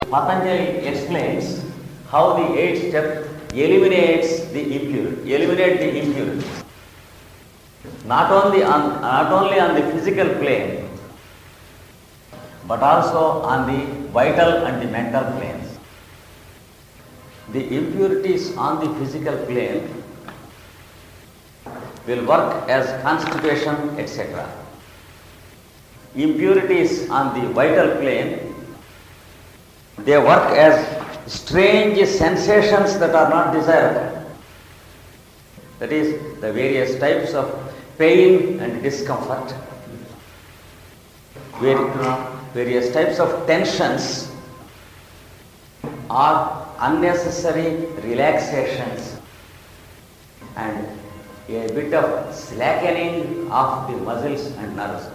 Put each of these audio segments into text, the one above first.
Patanjali explains how the eighth step eliminate the impurity. Not only on the physical plane, but also on the vital and the mental planes. The impurities on the physical plane will work as constipation, etc. Impurities on the vital plane, they work as strange sensations that are not desirable. That is, the various types of pain and discomfort, various types of tensions or unnecessary relaxations and a bit of slackening of the muscles and nerves.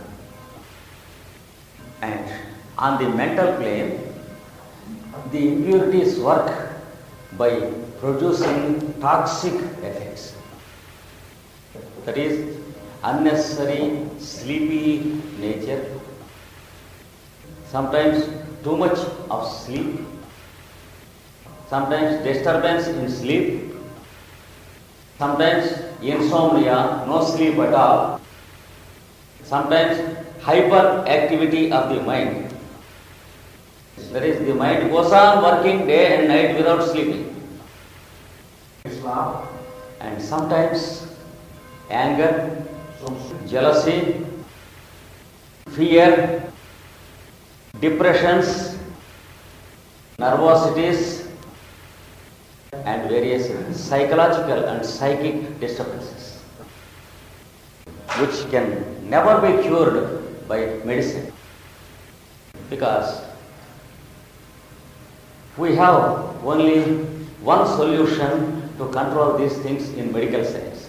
And on the mental plane, the impurities work by producing toxic effects. That is, unnecessary sleepy nature, sometimes too much of sleep, sometimes disturbance in sleep, sometimes insomnia, no sleep at all, sometimes hyperactivity of the mind. That is, the mind goes on working day and night without sleeping. And sometimes anger, jealousy, fear, depressions, nervosities, and various psychological and psychic disturbances, which can never be cured by medicine, because we have only one solution to control these things in medical science.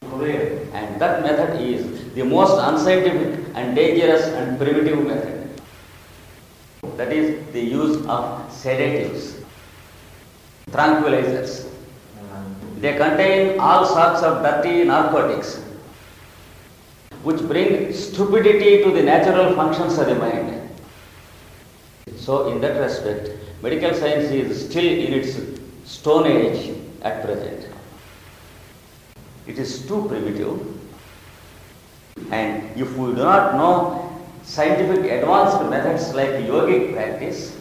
And that method is the most unscientific and dangerous and primitive method. That is the use of sedatives, tranquilizers. They contain all sorts of dirty narcotics which bring stupidity to the natural functions of the mind. So in that respect, medical science is still in its stone age at present. It is too primitive, and if we do not know scientific advanced methods like yogic practice,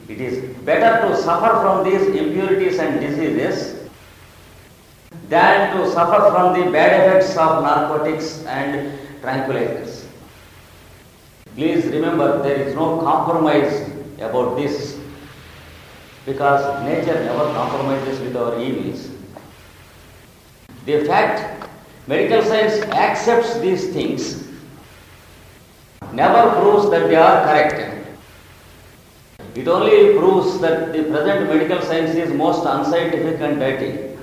it is better to suffer from these impurities and diseases than to suffer from the bad effects of narcotics and tranquilizers. Please remember, there is no compromise about this, because nature never compromises with our evils. The fact medical science accepts these things never proves that they are correct. It only proves that the present medical science is most unscientific and dirty.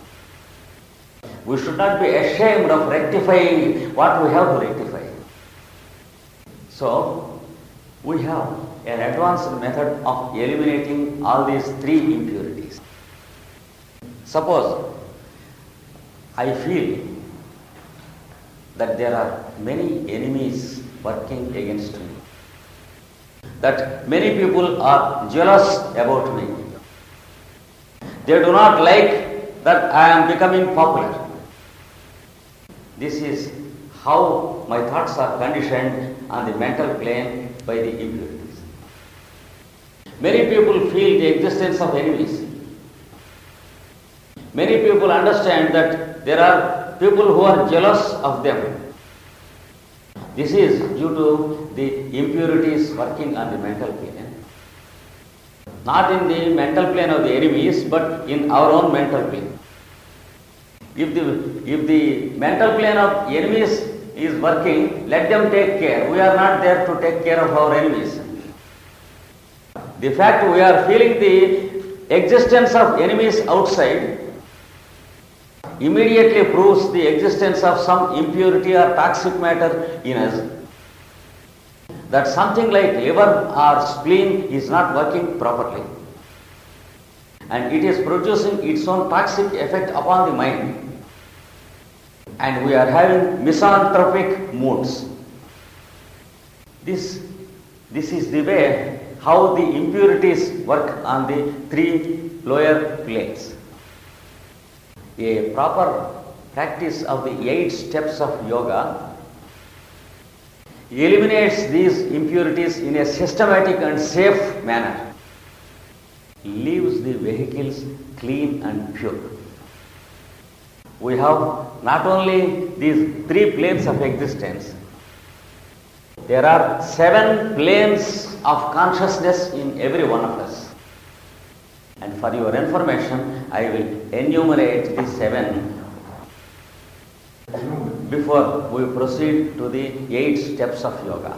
We should not be ashamed of rectifying what we have to rectify. So, we have an advanced method of eliminating all these three impurities. Suppose I feel that there are many enemies working against me, that many people are jealous about me. They do not like that I am becoming popular. This is how my thoughts are conditioned on the mental plane by the impurities. Many people feel the existence of enemies. Many people understand that there are people who are jealous of them. This is due to the impurities working on the mental plane. Not in the mental plane of the enemies, but in our own mental plane. If the mental plane of enemies is working, let them take care. We are not there to take care of our enemies. The fact we are feeling the existence of enemies outside immediately proves the existence of some impurity or toxic matter in us. That something like liver or spleen is not working properly, and it is producing its own toxic effect upon the mind, and we are having misanthropic moods. This is the way how the impurities work on the three lower planes. A proper practice of the 8 steps of yoga eliminates these impurities in a systematic and safe manner, leaves the vehicles clean and pure. We have not only these 3 planes of existence, there are 7 planes of consciousness in every one of us. And for your information, I will enumerate the 7 before we proceed to the 8 steps of yoga.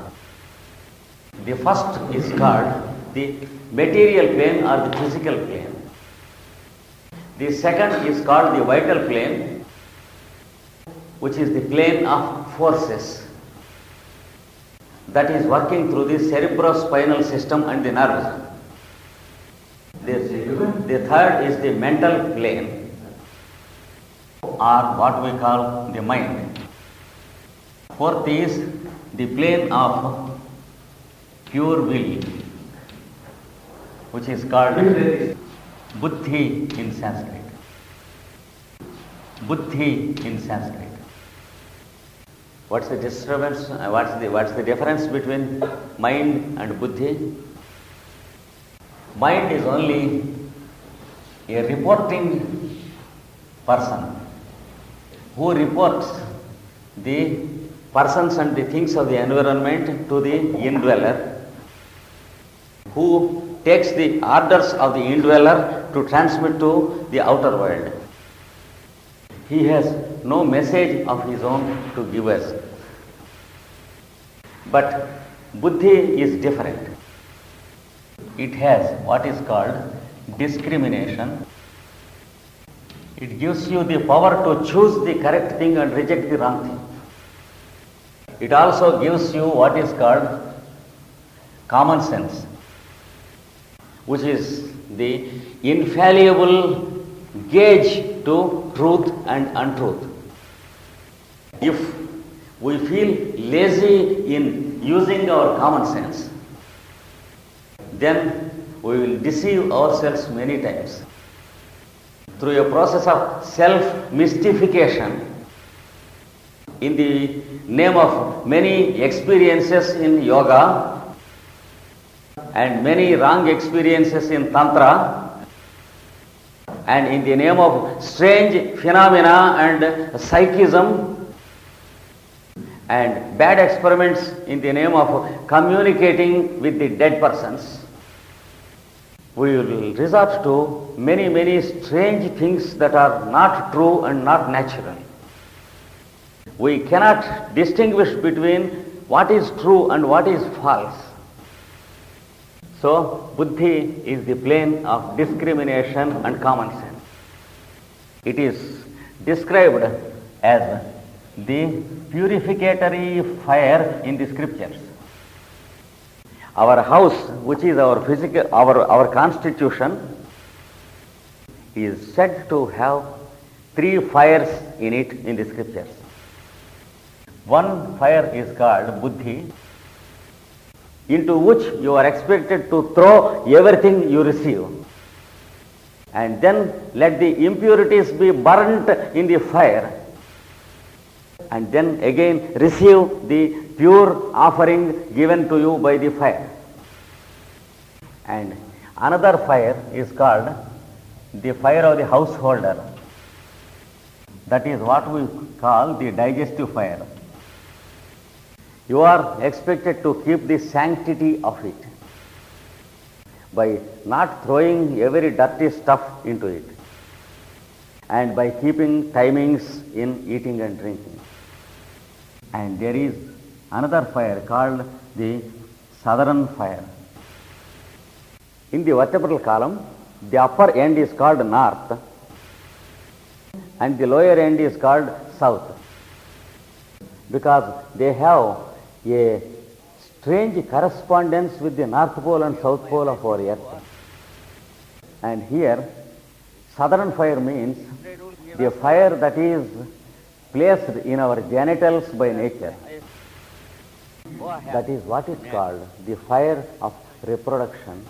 The first is called the material plane or the physical plane. The second is called the vital plane, which is the plane of forces that is working through the cerebrospinal system and the nervous system. The third is the mental plane, or what we call the mind. Fourth is the plane of pure will, which is called buddhi in Sanskrit. Buddhi in Sanskrit. What's the disturbance? What's the difference between mind and buddhi? Mind is only a reporting person who reports the persons and the things of the environment to the indweller, who takes the orders of the indweller to transmit to the outer world. He has no message of his own to give us. But buddhi is different. It has what is called discrimination. It gives you the power to choose the correct thing and reject the wrong thing. It also gives you what is called common sense, which is the infallible gauge to truth and untruth. If we feel lazy in using our common sense, then we will deceive ourselves many times. Through a process of self-mystification, in the name of many experiences in yoga and many wrong experiences in tantra, and in the name of strange phenomena and psychism and bad experiments in the name of communicating with the dead persons, we will resort to many strange things that are not true and not natural. We cannot distinguish between what is true and what is false. So, buddhi is the plane of discrimination and common sense. It is described as the purificatory fire in the scriptures. Our house, which is our physical, our constitution, is said to have 3 fires in it in the scriptures. One fire is called buddhi, into which you are expected to throw everything you receive, and then let the impurities be burnt in the fire, and then again receive the pure offering given to you by the fire. And another fire is called the fire of the householder. That is what we call the digestive fire. You are expected to keep the sanctity of it by not throwing every dirty stuff into it, and by keeping timings in eating and drinking. And there is another fire called the southern fire. In the vertebral column, the upper end is called north and the lower end is called south, because they have a strange correspondence with the North Pole and South Pole of our earth. And here, southern fire means the fire that is placed in our genitals by nature. That is what is called the fire of reproduction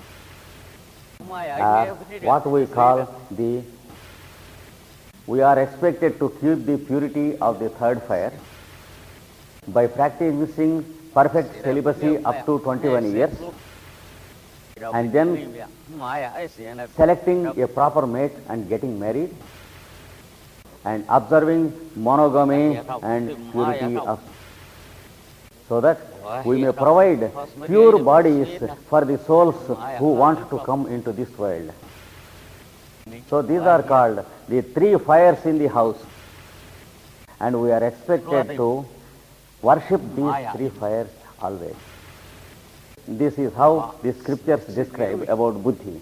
are what we call the, we are expected to keep the purity of the third fire by practicing perfect celibacy up to 21 years and then selecting a proper mate and getting married and observing monogamy and purity of, so that we may provide pure bodies for the souls who want to come into this world. So these are called the three fires in the house, and we are expected to worship these three fires always. This is how the scriptures describe about buddhi.